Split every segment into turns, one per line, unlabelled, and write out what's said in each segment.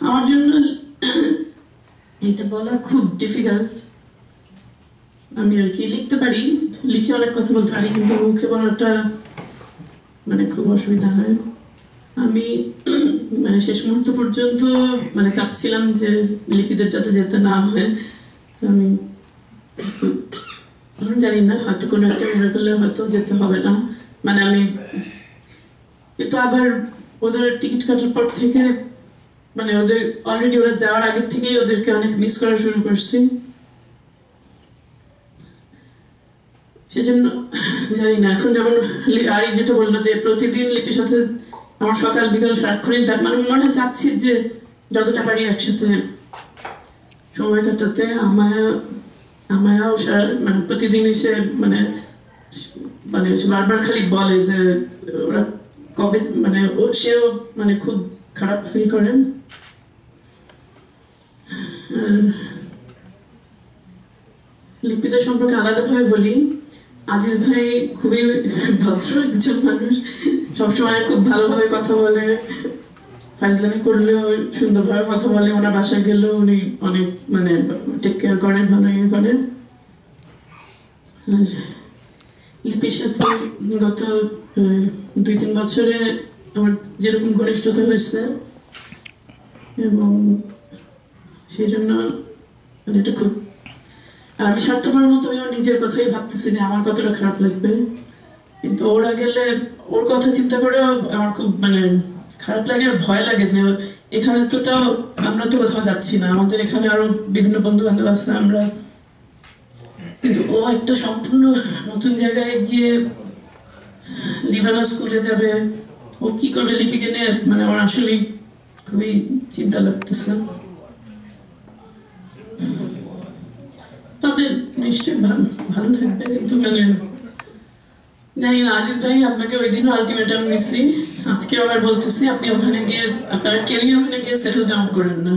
আমার জন্য এটা বলা খুব ডিফিকাল্ট। আমি আর কি লিখতে পারি, লিখে অনেক কথা বলতে পারি, কিন্তু মুখে বলাটা মানে খুব অসুবিধা হয়। আমি মানে শেষ মুহূর্ত পর্যন্ত মানে চাচ্ছিলাম যে লিপিদের যাতে যেতে না হয়। তো আমি জানি না, হয়তো কোনো একটা মিরাকলে হয়তো যেতে হবে না। মানে আমি কিন্তু আবার ওদের টিকিট কাটার পর থেকে মানে ওদের অলরেডি ওরা যাওয়ার আগের থেকেই ওদেরকে অনেক মিস করা শুরু করছি। সেজন্য জানি না এখন যেমন আরি যেটা বললো যে প্রতিদিন লিপির সাথে আমার সকাল বিকাল সারাক্ষণই মানে মনে হয় চাচ্ছি যে যতটা পারি একসাথে সময় কাটাতে। আমায়াও মানে প্রতিদিন এসে মানে মানে বারবার খালি বলে যে ওরা কবে মানে সেও মানে খুব খারাপ ফিল করেন। লিপিদের সম্পর্কে আলাদাভাবে বলি, আজিজ ভাই খুবই ভদ্র একজন মানুষ, সবসময় খুব ভালোভাবে কথা বলে, ফাইজলামি করলেও সুন্দরভাবে কথা বলে। ওনার বাসায় গেলেও উনি অনেক মানে টেক কেয়ার করেন, ভালো ইয়ে করেন। আর লিপির সাথে গত 2-3 বছরে আমার যেরকম ঘনিষ্ঠতা হয়েছে, এবং সেই জন্য মানে এটা খুব, আর আমি স্বার্থপরের মতো আমি আমার নিজের কথাই ভাবতেছি যে আমার কতটা খারাপ লাগবে, কিন্তু ওরা গেলে ওর কথা চিন্তা করে আমার খুব মানে খারাপ লাগে আর ভয় লাগে যে এখানে তো তাও আমরা তো কোথাও যাচ্ছি না, আমাদের এখানে আরো বিভিন্ন বন্ধু বান্ধব আছে আমরা, কিন্তু ও একটা সম্পূর্ণ নতুন জায়গায় গিয়ে লিভানা স্কুলে যাবে, ও কি করবে লিপিকে নিয়ে, মানে আমার আসলে খুবই চিন্তা লাগতেছে। তবে নিশ্চয়ই ভালো থাকবে, কিন্তু মানে জানি না। আজিজ ভাই আপনাকে ওই দিনও আলটিমেটাম দিচ্ছি, আজকে আবার বলতেছি আপনি ওখানে গিয়ে আপনারা কেউই ওখানে গিয়ে সেটেল ডাউন করেন না।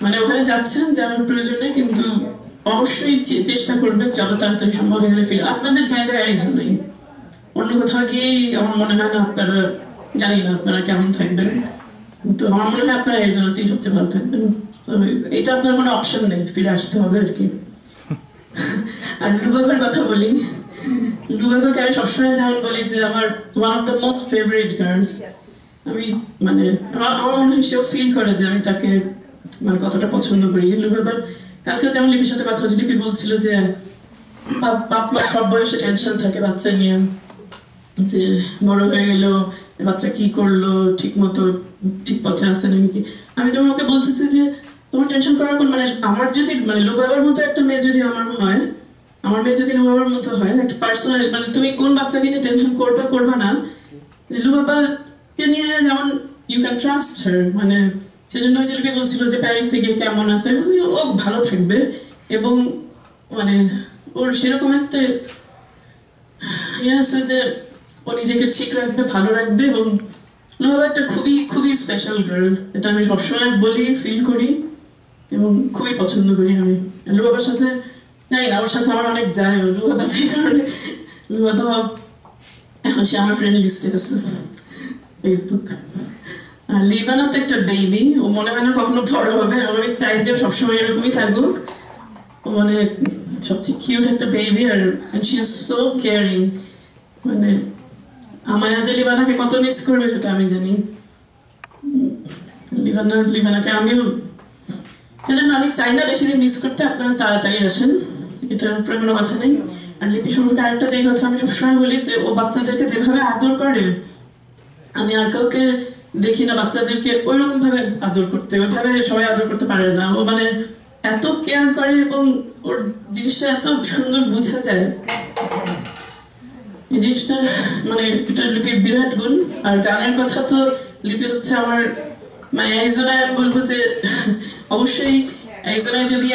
মানে ওখানে যাচ্ছেন যাওয়ার প্রয়োজনে, কিন্তু অবশ্যই চেষ্টা করবেন যত তাড়াতাড়ি সম্ভব এখানে ফিরে। আপনাদের জায়গায় অ্যারিজোনাই, অন্য কোথাও গিয়েই আমার মনে হয় না আপনারা, জানি না আপনারা কেমন থাকবেন, কিন্তু আমার মনে হয় আপনারা অ্যারিজোনাতেই সবচেয়ে ভালো থাকবেন। তবে এটা আপনার কোনো অপশন নেই, ফিরে আসতে হবে আর কি। আর লুবাবের কথা বলি, লুবাবকে আমি সবসময় যেমন বলি যে আমার one of the most favourite girls. আমি মানে আমার মনে হয় সেও ফিল করে যে আমি তাকে মানে কতটা পছন্দ করি। লুবাবার কালকে যেমন লিপির সাথে কথা হচ্ছে, লিপি বলছিল যে বাপ মা সব বয়সে টেনশন থাকে বাচ্চা নিয়ে, যে বড় হয়ে গেল বাচ্চা কি করলো, ঠিক মতো ঠিক পথে আসছে নাকি। আমি যেমন ওকে বলতেছি যে তোমার টেনশন করার কোন, মানে আমার যদি মানে লুবাবার মতো একটা মেয়ে যদি আমার হয়, আমার মেয়ে যদি লুবাবার মতো হয়, একটা পার্সোনাল, মানে তুমি কোন বাচ্চাকে নিয়ে টেনশন করবে না, লুবাবাকে নিয়ে যেমন ইউ ক্যান ট্রাস্ট হার। মানে সেজন্য ওই যে বলছিল যে প্যারিসে গিয়ে কেমন আছে, ও ভালো থাকবে, এবং মানে ওর সেরকম একটা ইয়ে আছে যে ও নিজেকে ঠিক রাখবে, ভালো রাখবে। এবং লুবাবা একটা খুবই খুবই স্পেশাল গার্ল, এটা আমি সবসময় বলি, ফিল করি এবং খুবই পছন্দ করি আমি লুবাবার সাথে। জানি না, ওর সাথে আমার অনেক যায় লুবাবা, সেই কারণে লুবাবা এখন সে আমার ফ্রেন্ড লিস্টে আছে ফেসবুক। আর লিভানা তো একটা বেবি, ও মনে হয় না কখনো বড় হবে, আমি চাই যে সবসময় এরকমই থাকুক। ও মানে সবচেয়ে কিউট একটা বেবি, আর শি ইজ সো কেয়ারিং। মানে আমায় যে লিভানাকে কত মিস করবে সেটা আমি জানি। লিভানাকে আমিও, সেজন্য আমি চাই না বেশি দিন মিস করতে, আপনারা তাড়াতাড়ি আসেন, এটার উপরে কোনো কথা নেই। আর লিপি সম্পর্কে আরেকটা যেই কথা আমি সবসময় বলি যে ও বাচ্চাদেরকে যেভাবে আদর করে, আমি আর কাউকে দেখি না বাচ্চাদেরকে ওই রকম ভাবে আদর করতে, ওইভাবে সবাই আদর করতে পারে না। ও মানে এত কেয়ার করে এবং ওর জিনিসটা এত সুন্দর বোঝা যায়, এই জিনিসটা মানে এটা লিপির বিরাট গুণ। আর গানের কথা তো লিপি হচ্ছে আমার মানে অ্যারিজোনায় আমি বলবো যে অবশ্যই অ্যারিজোনায় যদি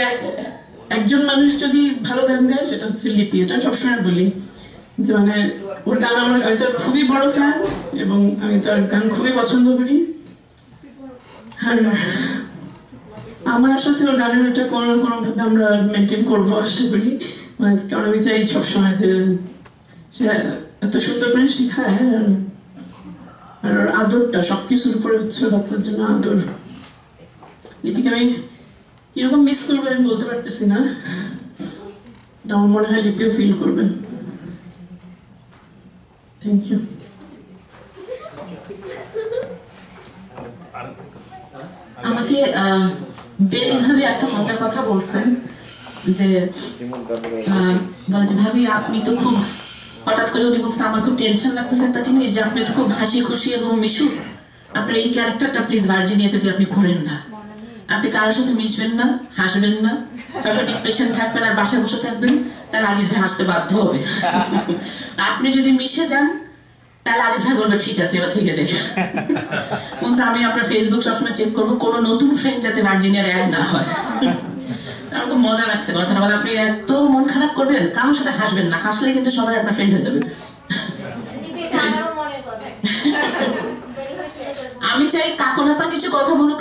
একজন মানুষ যদি ভালো গান গায় সেটা হচ্ছে লিপি, এটা আমি সবসময় বলি যে মানে ওর গান আমি তার খুবই বড় ফ্যান এবং আমি তার গান খুবই পছন্দ করি। আর আমার সাথে ওর গানের ওইটা কোনোভাবে আমরা মেনটেন করবো আশা করি, মানে কারণ আমি চাই সবসময় যে সে এত সুন্দর করে শেখায়, আর ওর আদরটা সবকিছুর উপরে হচ্ছে বাচ্চার জন্য আদর। লিপিকে আমি কিরকম মিস করবো আমি বলতে পারতেছি না, আমার মনে হয় লিপিও ফিল করবে। Thank you.
আমাকে বেলি ভাবি একটা মজার কথা বলছেন যে বলে যে ভাবি আপনি তো খুব, হঠাৎ করে উনি বলছেন আমার খুব টেনশন লাগতেছে একটা জিনিস, যে আপনি তো খুব হাসি খুশি এবং মিশুক, আপনার এই ক্যারেক্টারটা প্লিজ ভার্জিনিয়াতে যে আপনি করেন না, আপনি কারোর সাথে মিশবেন না, হাসবেন না, সবসময় ডিপ্রেশন থাকবেন আর বাসায় বসে থাকবেন, তাহলে আজিজ ভাই হাসতে বাধ্য হবে। আপনি যদি মিশে যান তাহলে আজিজ ভাই বলবে ঠিক আছে এবার থেকে যাই। বলছে আমি আপনার ফেসবুক সবসময় চেক করবো কোনো নতুন ফ্রেন্ড যাতে ভার্জিনিয়ার অ্যাড না হয়। আমার খুব মজা লাগছে কথাটা বলে, আপনি এত মন খারাপ করবেন, কারোর সাথে হাসবেন না, হাসলে কিন্তু সবাই আপনার ফ্রেন্ড হয়ে যাবে। আমি চাই কাকনাপা কিছু কথা বলুক,